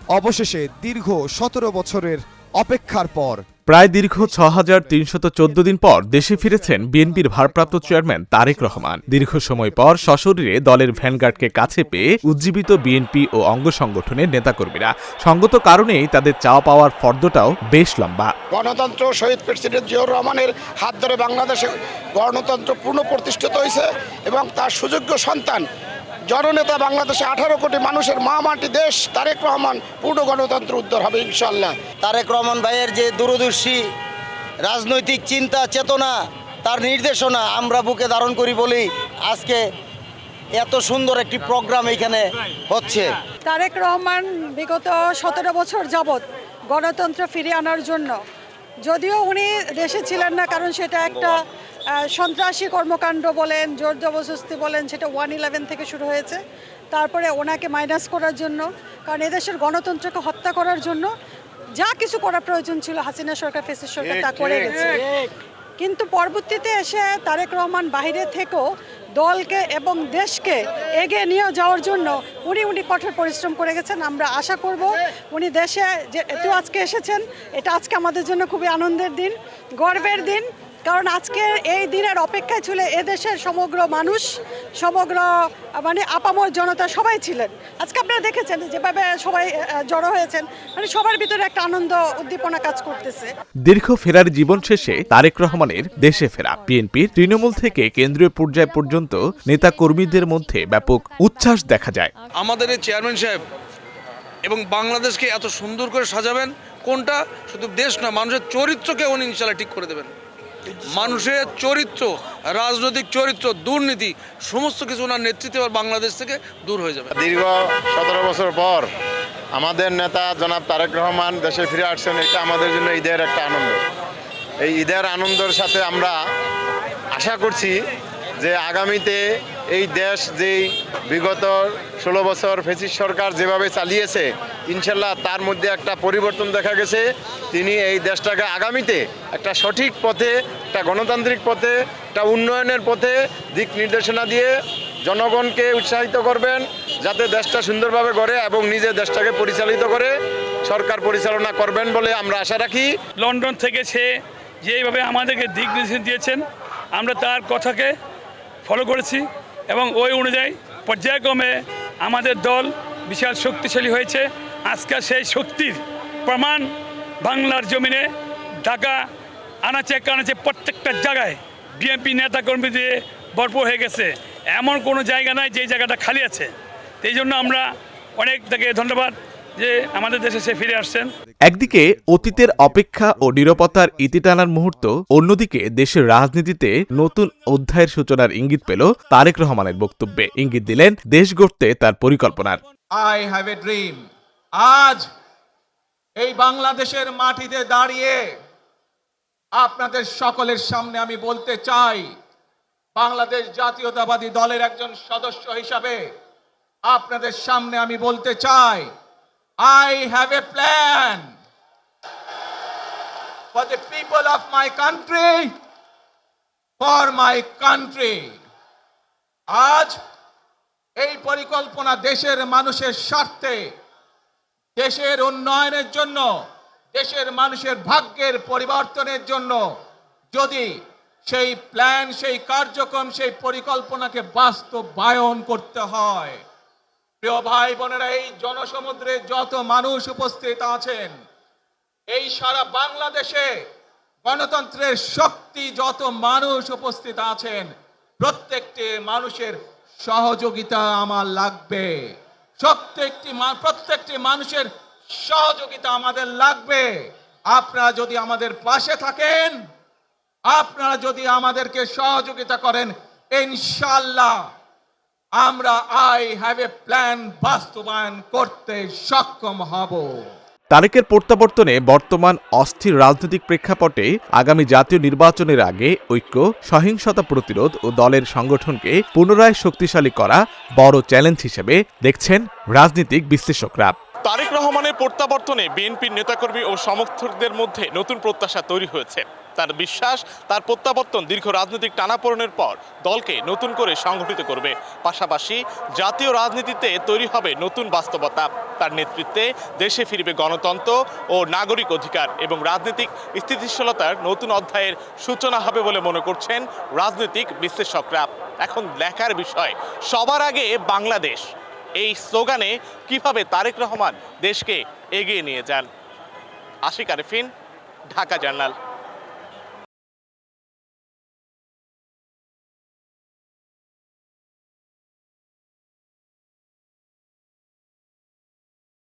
অবশেষে দীর্ঘ ১৭ বছরের অপেক্ষার পর প্রায় দীর্ঘ ৬,৩১৪ দিন পর দেশে ফিরেছেন বিএনপির ভারপ্রাপ্ত চেয়ারম্যান তারেক রহমান। দীর্ঘ সময় পর সশরীরে দলের ভ্যানগার্ডকে কাছে পেয়ে উজ্জীবিত বিএনপি ও অঙ্গ সংগঠনের নেতাকর্মীরা। সঙ্গত কারণেই তাদের চাওয়া পাওয়ার ফর্দটাও বেশ লম্বা। গণতন্ত্র শহীদ প্রেসিডেন্ট জিয়াউর রহমানের হাত ধরে বাংলাদেশে গণতন্ত্র পুনঃপ্রতিষ্ঠিত হয়েছে এবং তার সুযোগ্য সন্তান জননেতা বাংলাদেশে 18 কোটি মানুষের মা মাটি দেশ তারেক রহমান পূর্ণ গণতন্ত্র উদ্ধার হবে ইনশাআল্লাহ। তারেক রহমান ভাইয়ের যে দূরদর্শী রাজনৈতিক চিন্তা চেতনা, তার নির্দেশনা আমরা বুকে ধারণ করি বলেই আজকে এত সুন্দর একটি প্রোগ্রাম এখানে হচ্ছে। তারেক রহমান বিগত 17 বছর যাবৎ গণতন্ত্র ফিরিয়ে আনার জন্য, যদিও উনি দেশে ছিলেন না, কারণ সেটা একটা সন্ত্রাসী কর্মকাণ্ড বলেন, জোর জবরদস্তি বলেন, সেটা 1/11 থেকে শুরু হয়েছে। তারপরে ওনাকে মাইনাস করার জন্য, কারণ এদেশের গণতন্ত্রকে হত্যা করার জন্য যা কিছু করা প্রয়োজন ছিল হাসিনা সরকার, ফ্যাসিস্ট সরকার তা করে গেছে। কিন্তু পরবর্তীতে এসে তারেক রহমান বাইরে থেকেও দলকে এবং দেশকে এগিয়ে নিয়ে যাওয়ার জন্য উনি কঠোর পরিশ্রম করে গেছেন। আমরা আশা করব উনি দেশে যেহেতু আজকে এসেছেন, এটা আজকে আমাদের জন্য খুবই আনন্দের দিন, গর্বের দিন, কারণ আজকে এই দিনের অপেক্ষায় ছিল এদেশের সমগ্র মানুষ, সমগ্র মানে আপামর জনতা সবাই ছিলেন। আজকে আপনারা দেখেছেন যেভাবে সবাই জড়ো হয়েছেন, মানে সবার ভিতরে একটা আনন্দ উদ্দীপনা কাজ করতেছে। দীর্ঘ ফেরার জীবন শেষে তারেক রহমানের দেশে ফেরা। বিএনপির তৃণমূল থেকে কেন্দ্রীয় পর্যায় পর্যন্ত নেতা কর্মীদের মধ্যে ব্যাপক উচ্ছ্বাস দেখা যায়। আমাদের এই চেয়ারম্যান সাহেব এবং বাংলাদেশকে এত সুন্দর করে সাজাবেন, কোনটা শুধু দেশ না, মানুষের চরিত্রকে উনি ইনশাআল্লাহ ঠিক করে দেবেন। মানুষের চরিত্র, রাজনৈতিক চরিত্র, দুর্নীতি সমস্ত কিছু ওনার নেতৃত্বে বাংলাদেশ থেকে দূর হয়ে যাবে। দীর্ঘ 17 বছর পর আমাদের নেতা জনাব তারেক রহমান দেশে ফিরে আসছেন, এটা আমাদের জন্য ঈদের একটা আনন্দ। এই ঈদের আনন্দের সাথে আমরা আশা করছি যে আগামীতে এই দেশ যেই বিগত 16 বছর ফ্যাসিস্ট সরকার যেভাবে চালিয়েছে, ইনশাল্লাহ তার মধ্যে একটা পরিবর্তন দেখা গেছে। তিনি এই দেশটাকে আগামীতে একটা সঠিক পথে, একটা গণতান্ত্রিক পথে, একটা উন্নয়নের পথে দিক নির্দেশনা দিয়ে জনগণকে উৎসাহিত করবেন, যাতে দেশটা সুন্দরভাবে গড়ে এবং নিজে দেশটাকে পরিচালিত করে সরকার পরিচালনা করবেন বলে আমরা আশা রাখি। লন্ডন থেকে সে যেভাবে আমাদেরকে দিক নির্দেশন দিয়েছেন, আমরা তার কথাকে ফলো করেছি এবং ওই অনুযায়ী পর্যায়ক্রমে আমাদের দল বিশাল শক্তিশালী হয়েছে। আজকাল সেই শক্তির প্রমাণ বাংলার জমিনে, ঢাকা আনাচে কানাচে প্রত্যেকটা জায়গায় বিএনপি নেতাকর্মী দিয়ে ভরপুর হয়ে গেছে। এমন কোনো জায়গা নাই যে জায়গাটা খালি আছে। এই জন্য আমরা অনেক তাকে ধন্যবাদ যে আমাদের দেশে সে ফিরে আসছেন। একদিকে অতীতের অপেক্ষা ও নিরাপত্তার ইতি টানার মুহূর্ত, অন্যদিকে দেশের রাজনীতিতে নতুন অধ্যায়ের সূচনার ইঙ্গিত পেল তারেক রহমানের বক্তব্যে। ইঙ্গিত দিলেন দেশ গড়তে তার পরিকল্পনার। I have a dream. আজ এই বাংলাদেশের মাটিতে দাঁড়িয়ে আপনাদের সকলের সামনে আমি বলতে চাই, বাংলাদেশ জাতীয়তাবাদী দলের একজন সদস্য হিসাবে আপনাদের সামনে আমি বলতে চাই, I have a plan for the people of my country, for my country. আজ এই পরিকল্পনা দেশের মানুষের স্বার্থে, দেশের উন্নয়নের জন্য, দেশের মানুষের ভাগ্যের পরিবর্তনের জন্য, যদি সেই প্ল্যান, সেই কার্যক্রম, সেই পরিকল্পনাকে বাস্তবায়ন করতে হয়, প্রিয় ভাই বোনেরা, এই জনসমুদ্রে যত মানুষ উপস্থিত আছেন, এই সারা বাংলাদেশে গণতন্ত্রের শক্তি যত মানুষ উপস্থিত আছেন, প্রত্যেকটি মানুষের সহযোগিতা আমার লাগবে। প্রত্যেকটি মানুষের সহযোগিতা আমাদের লাগবে। আপনারা যদি আমাদের পাশে থাকেন, আপনারা যদি আমাদেরকে সহযোগিতা করেন, ইনশাআল্লাহ আমরা আই হ্যাভ এ প্ল্যান বাস্তবায়ন করতে সক্ষম হব। তারেকের প্রত্যাবর্তনে বর্তমান অস্থির রাজনৈতিক প্রেক্ষাপটে আগামী জাতীয় নির্বাচনের আগে ঐক্য, সহিংসতা প্রতিরোধ ও দলের সংগঠনকে পুনরায় শক্তিশালী করা বড় চ্যালেঞ্জ হিসেবে দেখছেন রাজনৈতিক বিশ্লেষকরা। তারেক রহমানের প্রত্যাবর্তনে বিএনপির নেতাকর্মী ও সমর্থকদের মধ্যে নতুন প্রত্যাশা তৈরি হয়েছে। তার বিশ্বাস তার প্রত্যাবর্তন দীর্ঘ রাজনৈতিক টানাপোড়েনের পর দলকে নতুন করে সংগঠিত করবে, পাশাপাশি জাতীয় রাজনীতিতে তৈরি হবে নতুন বাস্তবতা। তার নেতৃত্বে দেশে ফিরবে গণতন্ত্র ও নাগরিক অধিকার এবং রাজনৈতিক স্থিতিশীলতার নতুন অধ্যায়ের সূচনা হবে বলে মনে করছেন রাজনৈতিক বিশ্লেষকরা। এখন দেখার বিষয় সবার আগে বাংলাদেশ, এই স্লোগানে কিভাবে তারেক রহমান দেশকে এগিয়ে নিয়ে যান। আশিক আরেফিন, ঢাকা জার্নাল।